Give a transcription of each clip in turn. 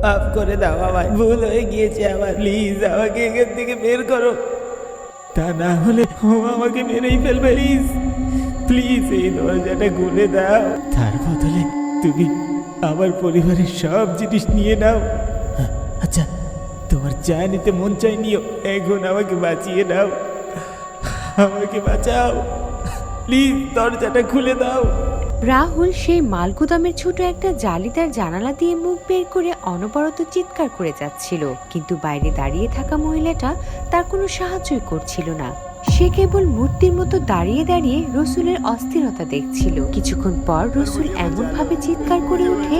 মাফ করে দাও, আমায় ভুল হয়ে গিয়েছে আমার, প্লিজ আমাকে এখান থেকে বের করো, তা না হলে ও আমাকে মেরেই ফেলবে। প্লিজ প্লিজ এই দরজাটা খুলে দাও, তার বদলে তুমি আমার পরিবারের সব জিনিস নিয়ে নাও। আচ্ছা, তোমার যা নিতে মন চাই নিও, এখন আমাকে বাঁচিয়ে দাও, আমাকে বাঁচাও, প্লিজ দরজাটা খুলে দাও। রাহুল সেই মালগুদামের ছোট একটা জালিদার জানালা দিয়ে মুখ বের করে অনবরত চিৎকার করে যাচ্ছিল, কিন্তু বাইরে দাঁড়িয়ে থাকা মহিলাটা তার কোনো সাহায্যই করছিল না। সে কেবল মূর্তির মতো দাঁড়িয়ে দাঁড়িয়ে রসুলের অস্থিরতা দেখছিল। কিছুক্ষণ পর রসুল এমন ভাবে চিৎকার করে ওঠে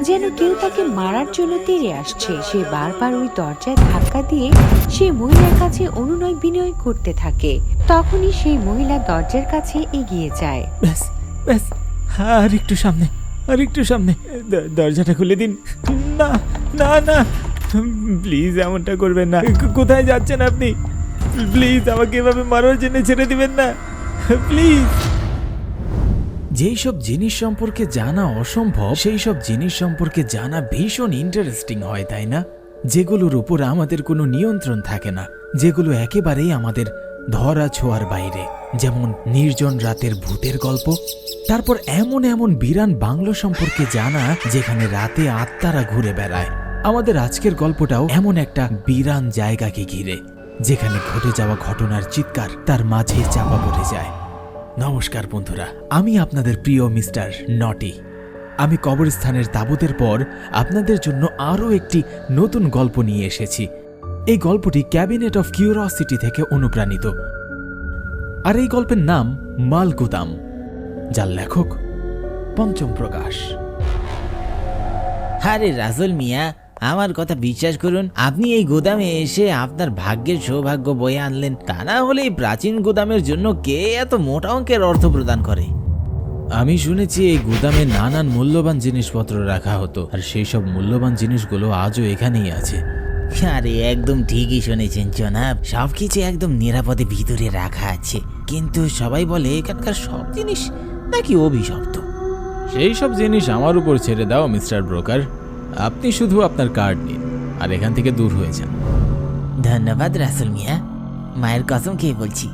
যেন কেউ তাকে মারার জন্য তেড়ে আসছে। সে বারবার ওই দরজায় ধাক্কা দিয়ে সেই মহিলার কাছে অনুনয় বিনয় করতে থাকে। তখনই সেই মহিলা দরজার কাছে এগিয়ে যায়। ব্যাস ব্যাস, আর একটু সামনে, আর একটু সামনে, দরজাটা খুলে দিন। না না না, প্লিজ এমনটা করবেন না। কোথায় যাচ্ছেন আপনি? প্লিজ আমাকে এভাবে মারার জন্য ছেড়ে দিবেন না, প্লিজ। যেই সব জিনিস সম্পর্কে জানা অসম্ভব সেই সব জিনিস সম্পর্কে জানা ভীষণ ইন্টারেস্টিং হয়, তাই না? যেগুলোর উপর আমাদের কোনো নিয়ন্ত্রণ থাকে না, যেগুলো একেবারেই আমাদের ধরা ছোঁয়ার বাইরে, যেমন নির্জন রাতের ভূতের গল্প। তারপর এমন এমন বিরান বাংলো সম্পর্কে জানা যেখানে রাতে আত্মারা ঘুরে বেড়ায়। আমাদের আজকের গল্পটাও এমন একটা বিরান জায়গাকে ঘিরে, যেখানে ঘটে যাওয়া ঘটনার চিৎকার তার মাঝে চাপা পড়ে যায়। নমস্কার বন্ধুরা, আমি আপনাদের প্রিয় মিস্টার নটি। আমি কবরস্থানের তাবুতের পর আপনাদের জন্য আরও একটি নতুন গল্প নিয়ে এসেছি। এই গল্পটি ক্যাবিনেট অফ কিউরিওসিটি থেকে অনুপ্রাণিত, আর এই গল্পের নাম মালগুদাম, যার লেখক পঞ্চম প্রকাশ। আরে রাসেল মিয়া, আমার কথা বিশ্বাস করুন, আপনি এই গুদামে এসে আপনার ভাগ্যের সৌভাগ্য বয়ে আনলেন। তা না হলে এই প্রাচীন গুদামের জন্য কে এত মোটা অঙ্কের অর্থ প্রদান করে? আমি শুনেছি এই গুদামে নানান মূল্যবান জিনিসপত্র রাখা হতো, আর সেই সব মূল্যবান জিনিসগুলো আজও এখানেই আছে। আরে একদম ঠিকই শুনেছেন জনাব, সবকিছু একদম নিরাপদে ভিতরে রাখা আছে, কিন্তু সবাই বলে এখানকার সব জিনিস নাকি অভিশপ্ত। সেই সব জিনিস আমার উপর ছেড়ে দাও মিস্টার ব্রোকার। আপনি শুধু আপনার কার্ড নিন আর এখান থেকে দূর হয়ে যান। ধন্যবাদ রাসেল মিয়া, মায়ের কসম খেয়ে বলছি,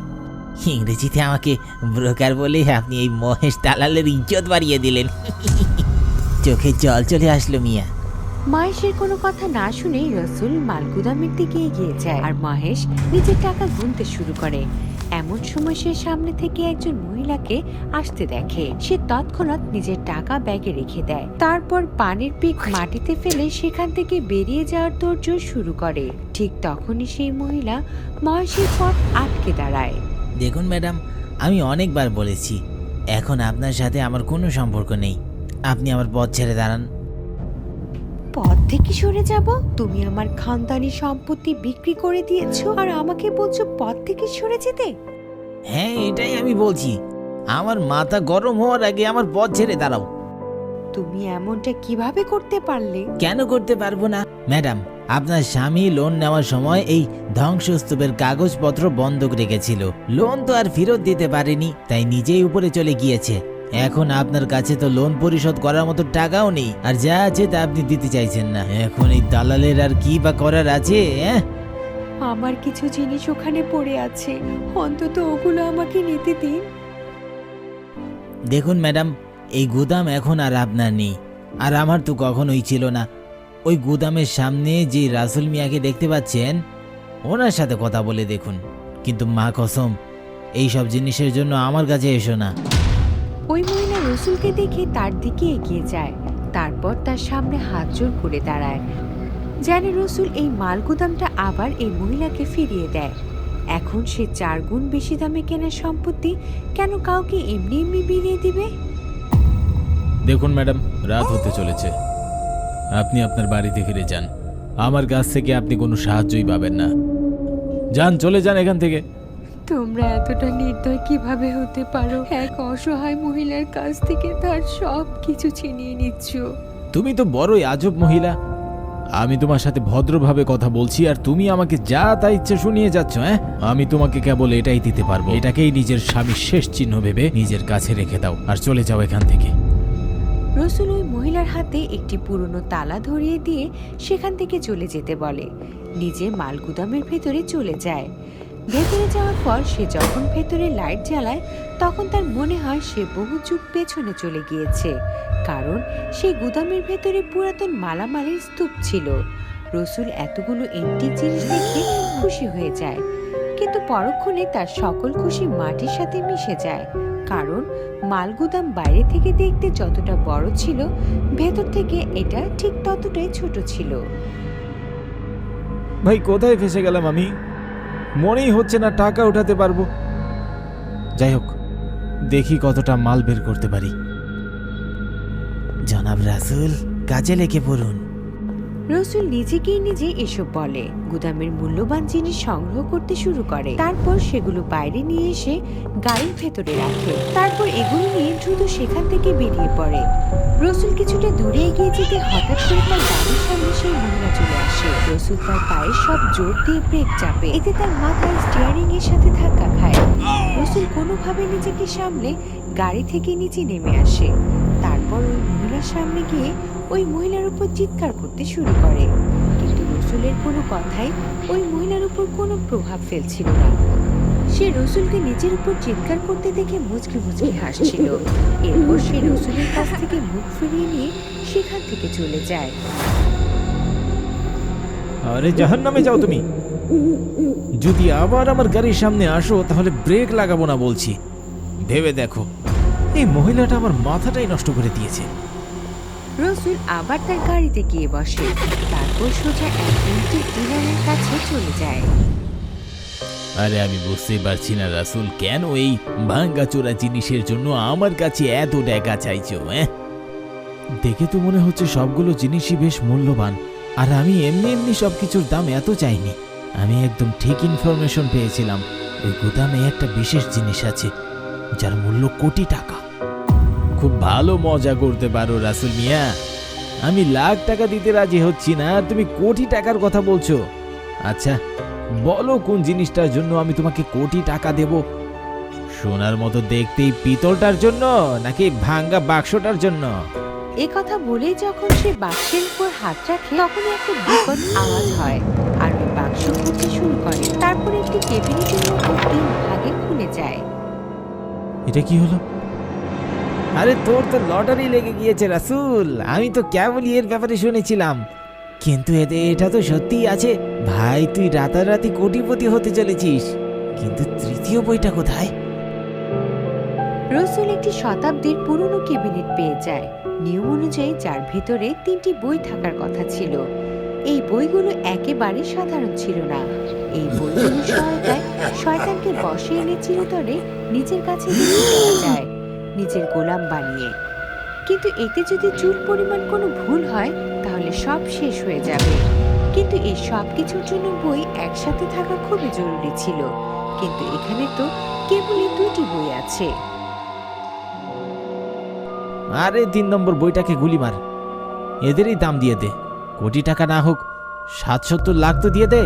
ইংরেজিতে আমাকে ব্রোকার বলে আপনি এই মহেশ দালালের ইজ্জত বাড়িয়ে দিলেন। চোখে জল চলে আসলো মিয়া। মহেশের কোনো কথা না শুনেই রসুল মালগুদামের দিকে এগিয়ে যায়, আর মহেশ নিজের টাকা গুনতে শুরু করে। এমন সময় সে সামনে থেকে একজন মহিলাকে আসতে দেখে। সে তৎক্ষণাৎ নিজের টাকা ব্যাগে রেখে দেয়, তারপর পানির পিক মাটিতে ফেলে সেখান থেকে বেরিয়ে যাওয়ার তোড়জোড় শুরু করে। ঠিক তখনই সেই মহিলা মহেশের পথ আটকে দাঁড়ায়। দেখুন ম্যাডাম, আমি অনেকবার বলেছি এখন আপনার সাথে আমার কোনো সম্পর্ক নেই, আপনি আমার পথ ছেড়ে দাঁড়ান। পথ থেকে সরে যাব? তুমি আমার খানদানি সম্পত্তি বিক্রি করে দিয়েছো আর আমাকে বলছো পথ থেকে সরে যেতে? হ্যাঁ, এটাই আমি বলছি, আমার মাথা গরম হওয়ার আগে আমার পথ ছেড়ে দাঁড়াও। তুমি এমনটা কিভাবে করতে পারলে? কেন করতে পারবো না ম্যাডাম, আপনার স্বামী লোন নেওয়ার সময় এই ধ্বংসস্তূপের কাগজপত্র বন্ধক রেখেছিল। লোন তো আর ফেরত দিতে পারেনি, তাই নিজেই উপরে চলে গিয়েছে। এখন আপনার কাছে তো লোন পরিশোধ করার মতো টাকাও নেই, আর যা আছে তা আপনি দিতে চাইছেন না। এখন এই দালালের আর কি বা করার আছে? আমার কিছু জিনিস ওখানে পড়ে আছে, অন্তত ওগুলো আমাকে নিতে দিন। দেখুন ম্যাডাম, এই গুদাম এখন আর আপনার নেই, আর আমার তো কখনোই ছিল না। ওই গুদামের সামনে যে রাসেল মিয়াকে দেখতে পাচ্ছেন, ওনার সাথে কথা বলে দেখুন, কিন্তু মা কসম, এই সব জিনিসের জন্য আমার কাছে এসো না। ওই মহিলা রসুলকে দেখে তার দিকে এগিয়ে যায়, তারপর তার সামনে হাত জোর করে দাঁড়ায়, জানে রসুল এই মালগুদামটা আবার এই মহিলাকে ফিরিয়ে দেয়। এখন সে 4 গুণ বেশি দামে কেনা সম্পত্তি কেন কাউকে এমনি এমনি বিলিয়ে দিবে? দেখুন ম্যাডাম, রাত হতে চলেছে, আপনি আপনার বাড়িতে ফিরে যান। আমার কাছ থেকে আপনি কোনো সাহায্যই পাবেন না। যান, চলে যান এখান থেকে। তোমরা এতটা নির্দয় কিভাবে হতে পারো? এক অসহায় মহিলার কাছ থেকে তার সব কিছু ছিনিয়ে নিচ্ছ। তুমি তো বড়ই আজব মহিলা। আমি তোমার সাথে ভদ্রভাবে কথা বলছি আর তুমি আমাকে যা তা ইচ্ছে শুনিয়ে যাচ্ছ। আমি তোমাকে কেবল এটাই দিতে পারবো, এটাকেই নিজের স্বামীর শেষ চিহ্ন ভেবে নিজের কাছে রেখে দাও আর চলে যাও এখান থেকে। রসুল ওই মহিলার হাতে একটি পুরনো তালা ধরিয়ে দিয়ে সেখান থেকে চলে যেতে বলে। নিজে মালগুদামের ভেতরে চলে যায়। ভেতরে যাওয়ার পর সে যখন ভেতরে লাইট জ্বালায় তখন তার মনে হয় সে বহু যুগ পেছনে চলে গিয়েছে, কারণ সেই গুদামের ভেতরে পুরাতন মালামালের স্তূপ ছিল। রসুল এতগুলো এন্টিক জিনিস দেখে খুশি হয়ে যায়, কিন্তু পরক্ষণে তার সকল খুশি মাটির সাথে মিশে যায়, কারণ মালগুদাম বাইরে থেকে দেখতে যতটা বড় ছিল ভেতর থেকে এটা ঠিক ততটাই ছোট ছিল। ভাই কোথায় ফেসে গেলাম আমি? মনেই হচ্ছে না টাকা উঠাতে পারবো। যাই হোক, দেখি কতটা মাল বের করতে পারি। জনাব রাসূল, কাজে লেগে পড়ুন। রসুল নিজেকেই নিজে এসব বলে, গুদামের মূল্যবান জিনিস সংগ্রহ করতে শুরু করে। তারপর সেগুলো বাইরে নিয়ে এসে গাড়ির ভেতরে রাখে। তারপর এগুলো নিয়ে দ্রুত সেখান থেকে বেরিয়ে পড়ে। রসুল কিছুটা দূরে এগিয়ে যেতে হঠাৎ করে তার গাড়ির সামনে সেই মহিলা চলে আসে। রসুল তার পায়ের সব জোর দিয়ে ব্রেক চাপে, এতে তার মাথায় স্টিয়ারিং এর সাথে ধাক্কা খায়। রসুল কোনোভাবে নিজেকে সামলে গাড়ি থেকে নিচে নেমে আসে। তারপর ওই মহিলার সামনে গিয়ে ওই মহিলার উপর চিৎকার করতে শুরু করে, কিন্তু রসুলের কোনো কথাই ওই মহিলার উপর কোনো প্রভাব ফেলছিল না। সে রসুলকে নিজের উপর চিৎকার করতে দেখে মুচকি মুচকি হাসছিল। এরপর সে রসুলের কাছ থেকে মুখ ফিরিয়ে নিয়ে সেখান থেকে চলে যায়। আরে জাহান্নামে যাও তুমি! যদি আবার আমার গাড়ির সামনে আসো তাহলে ব্রেক লাগাবো না বলছি। ভেবে দেখো, এই মহিলাটা আমার মাথাটাই নষ্ট করে দিয়েছে। রসুল আবার তার গাড়িতে গিয়ে বসে। তারপর সোজা এক এন্টিক ডিলারের কাছে চলে যায়। আরে আমি বুঝতেই পারছি না রাসূল, কেন এই ভাঙ্গাচোরা জিনিসের জন্য আমার কাছে এত টাকা চাইছো? দেখে তো মনে হচ্ছে সবগুলো জিনিসই বেশ মূল্যবান, আর আমি এমনি এমনি সবকিছুর দাম এত চাইনি। আমি একদম ঠিক ইনফরমেশন পেয়েছিলাম, ওই গুদামে একটা বিশেষ জিনিস আছে যার মূল্য কোটি টাকা। খুব ভালো মজা করতে পারো রাসূল মিয়া। আমি লাখ টাকা দিতে রাজি হচ্ছি না, তুমি কোটি টাকার কথা বলছো। আচ্ছা বলো, কোন জিনিসটার জন্য আমি তোমাকে কোটি টাকা দেব? সোনার মতো দেখতেই পিতলটার জন্য, নাকি ভাঙ্গা বাক্সটার জন্য? এ কথা বলেই যখন সে বাক্সের উপর হাত রাখে তখনই একটা বিকট আওয়াজ হয়, আর ওই বাক্স খুলতে শুরু করে। তারপরে একটি কেবিনেটের মতো 3 ভাগে খুলে যায়। এটা কি হলো? আরে তোর তো লটারি লেগে গিয়েছে রাসূল। আমি তো কেবলই এর ব্যাপারে শুনেছিলাম, কিন্তু এটা তো সত্যিই আছে। ভাই, তুই রাতারাতি কোটিপতি হতে চলেছিস। কিন্তু তৃতীয় বইটা কোথায়? রসুল একটি শতাব্দীর পুরনো ক্যাবিনেট পেয়ে যায়, নিয়ম অনুযায়ী, যার ভেতরে 3টি বই থাকার কথা ছিল। এই বইগুলো একেবারে সাধারণ ছিল না। এই বইগুলোর সহায়তায় শয়তানকে বশে এনে চিরতরে নিজের কাছে রেখে দেওয়া যায়, নিজের গোলাম বানিয়ে। কিন্তু এতে যদি চুল পরিমাণ কোনো ভুল হয় তাহলে সব শেষ হয়ে যাবে। কিন্তু এই সব কিছুর জন্য বই একসাথে থাকা খুবই জরুরি ছিল, কিন্তু এখানে তো কেবলই 2টি বই আছে। আরে 3 নম্বর বইটাকে গুলি মার, এদেরই দাম দিয়ে দে। কোটি টাকা না হোক 70 লাখ তো দিয়ে দে।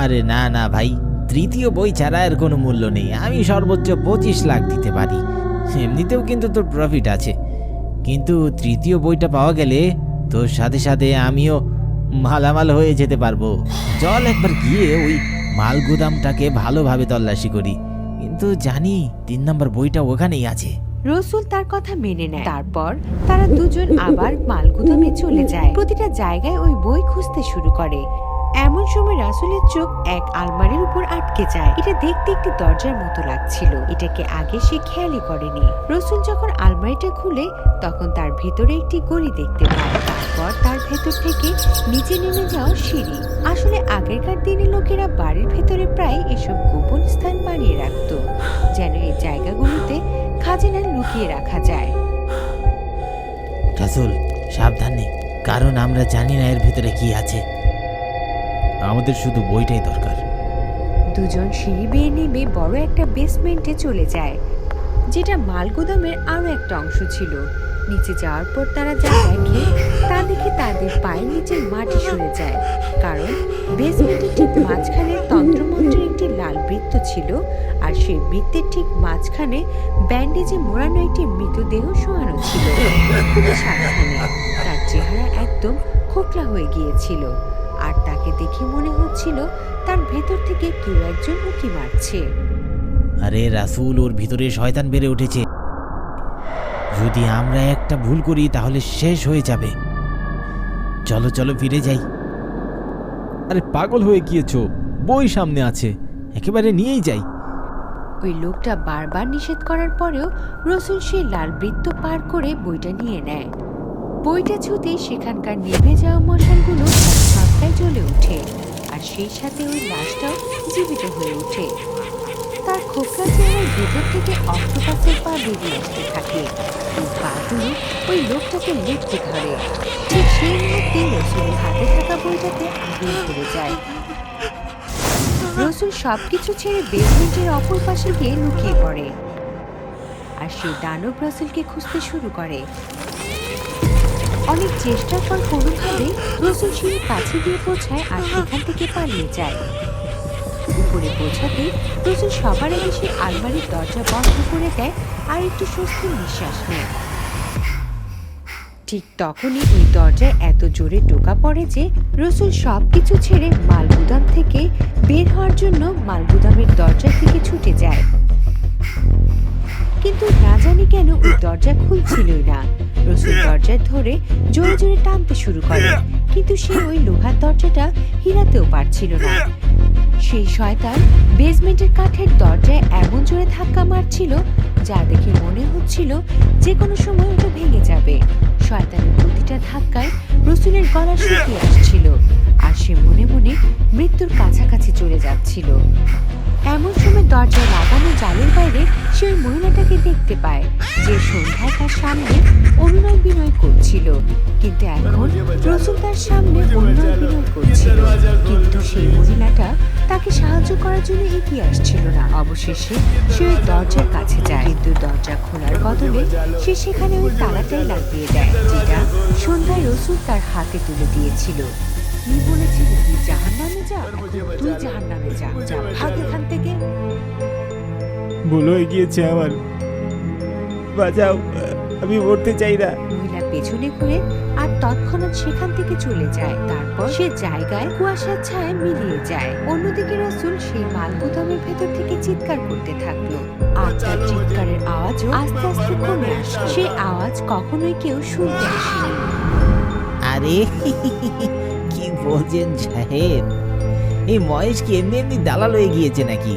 আরে না না ভাই, তৃতীয় বই ছাড়া এর কোনো মূল্য নেই। আমি সর্বোচ্চ 25 লাখ দিতে পারি। এমনিতেও কিন্তু তোর প্রফিট আছে, কিন্তু তৃতীয় বইটা পাওয়া গেলে তোর সাথে সাথে আমিও মালামাল হয়ে যেতে পারবো। চল একবার গিয়ে ওই মাল গুদামটাকে ভালোভাবে তল্লাশি করি। কিন্তু জানি 3 নম্বর বইটা ওখানেই আছে। রসুল তার কথা মেনে নেয়। তারপর তারা দুজন আবার মালগুদামে চলে যায়। প্রতিটা জায়গায় ওই বই খুঁজতে শুরু করে। এমন সময় রাসূলের চোখ এক আলমারির উপর আটকে যায়। এটা দেখতে একটি দরজার মতো লাগছিল, এটাকে আগে সে খেয়ালই করেনি। রসুল যখন আলমারিটা খুলে তখন তার ভেতরে একটি গলি দেখতে পায়। তারপর তার ভেতর থেকে নিচে নেমে যাওয়া সিঁড়ি। আসলে আগেরকার দিনে লোকেরা বাড়ির ভেতরে প্রায় এসব গোপন স্থান বানিয়ে রাখত, যেন এই জায়গাগুলোতে খাজানা লুকিয়ে রাখা যায়। রাসূল, সাবধানে, কারণ আমরা জানি না এর ভেতরে কি আছে। আমাদের শুধু বইটাই দরকার। দুজন সিঁড়ি বেয়ে নেমে বড় একটা বেসমেন্টে চলে যায়, যেটা মালগুদামের আরো একটা অংশ ছিল। নিচে যাওয়ার পর তারা যা দেখে তা দেখে তাদের পায়ের নিচের মাটি সরে যায়, কারণ বেসমেন্টের ঠিক মাঝখানে তন্ত্রমন্ত্রের একটি লাল বৃত্ত ছিল, আর সেই বৃত্তের ঠিক মাঝখানে ব্যান্ডেজে মোড়ানো একটি মৃতদেহ শোয়ানো ছিল। খুবই সাবধানে, তার চেহারা একদম খোকলা হয়ে গিয়েছিল, আর তাকে দেখে মনে হচ্ছিল তার ভেতর থেকে কেউ একজন উঁকি মারছে। আরে রাসূল, ওর ভিতরে শয়তান বেড়ে উঠেছে। যদি আমরা একটা ভুল করি তাহলে শেষ হয়ে যাবে। চলো চলো ফিরে যাই। আরে পাগল হয়ে গিয়েছো, বই সামনে আছে, একেবারে নিয়েই যাই। ওই লোকটা বারবার নিষেধ করার পরেও রসুল সেই লাল বৃত্ত পার করে বইটা নিয়ে নেয়। বইটা ছুঁতেই সেখানকার নিভে যাওয়া মশালগুলো এক ঝটকায় জ্বলে ওঠে, আর সেই সাথে ওই লাশটাও জীবিত হয়ে ওঠে। তার খোকলা চেহারার ভেতর থেকে অক্টোপাসের পা বেরিয়ে আসতে থাকে। ওই পাগুলো ওই লোকটাকে লেপটে ধরে। ঠিক সেই মুহূর্তে রসুলের হাতে থাকা বইটাতে আগুন ধরে যায়। রসুল সবকিছু ছেড়ে বেসমেন্টের অপর পাশে গিয়ে লুকিয়ে পড়ে, আর সেই দানব রসুলকে খুঁজতে শুরু করে। অনেক চেষ্টার পর কোনোভাবে রসুল সিঁড়ির কাছে গিয়ে পৌঁছায় আর সেখান থেকে পালিয়ে যায়। উপরে পৌঁছাতে রসুল সবার আগে সেই আলমারির দরজা বন্ধ করে দেয় আর একটু স্বস্তির নিঃশ্বাস নেয়। ঠিক তখনই ওই দরজায় এত জোরে টোকা পড়ে যে রসুল সবকিছু ছেড়ে মালগুদাম থেকে বের হওয়ার জন্য মালগুদামের দরজার দিকে ছুটে যায়। কিন্তু না জানি কেন ওই দরজা খুলছিলই না। রসুল দরজা ধরে জোরে জোরে টানতে শুরু করে, কিন্তু সে ওই লোহার দরজাটা হিলাতেও পারছিল না। সেই শয়তান বেসমেন্টের কাঠের দরজায় এমন জোরে ধাক্কা মারছিল যা দেখে মনে হচ্ছিল যে কোনো সময় ওটা ভেঙে যাবে। শয়তানের প্রতিটা ধাক্কায় রসুলের গলা শুকিয়ে আসছিল, আর সে মনে মনে মৃত্যুর কাছাকাছি চলে যাচ্ছিল। এমন সময় দরজায় লাগানো জালের বাইরে সে ওই মহিলাটাকে দেখতে পায়, যে সন্ধ্যায় তার সামনে অনুনয় বিনয় করছিল। কিন্তু এখন রসুল তার সামনে অনুনয় বিনয় করছিল, কিন্তু সেই মহিলাটা তাকে সাহায্য করার জন্য এগিয়ে আসছিল না। অবশেষে সে ওই দরজার কাছে যায়, কিন্তু দরজা খোলার বদলে সে সেখানে ওই তালাটাই লাগিয়ে দেয়, যেটা সন্ধ্যায় রসুল তার হাতে তুলে দিয়েছিল। তুই বলেছিলি তুই জাহান্নামে যা, তুই জাহান্নামে যা, যা ভাগ এখান থেকে। ভুল হয়ে গিয়েছে আমার, বাঁচাও, আমি মরতে চাই না। মহিলা পেছনে ঘুরে আর তৎক্ষণাৎ সেখান থেকে চলে যায়। তারপর সে জায়গায় কুয়াশার ছায়া মিলিয়ে যায়। অন্যদিকে রাসূল সেই মালগুদামের ভেতর থেকে চিৎকার করতে থাকলো, আর তার চিৎকারের আওয়াজও আস্তে আস্তে কমে আসে। সেই আওয়াজ কখনোই কেউ শুনতে আসেনি। আরে কি বলছেন সাহেব, এই মহেশ কি এমনি এমনি দালাল হয়ে গিয়েছে নাকি?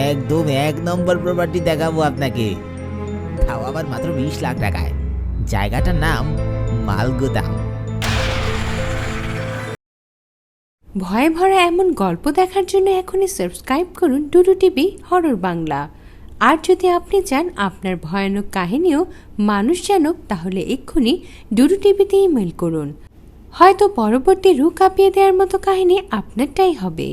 একদম 1 নম্বর প্রপার্টি দেখাবো আপনাকে, তাও আবার মাত্র 20 লাখ টাকায়। জায়গাটার নাম মালগুদাম। ভয়ে ভরা এমন গল্প দেখার জন্য এখনই সাবস্ক্রাইব করুন ডুডু টিভি হরর বাংলা। আর যদি আপনি চান আপনার ভয়ানক কাহিনীও মানুষ জানুক, তাহলে এক্ষুনি ডুডু টিভিতে ইমেল করুন। হয়তো পরবর্তী রূপ কাঁপিয়ে দেওয়ার মতো কাহিনী আপনারটাই হবে।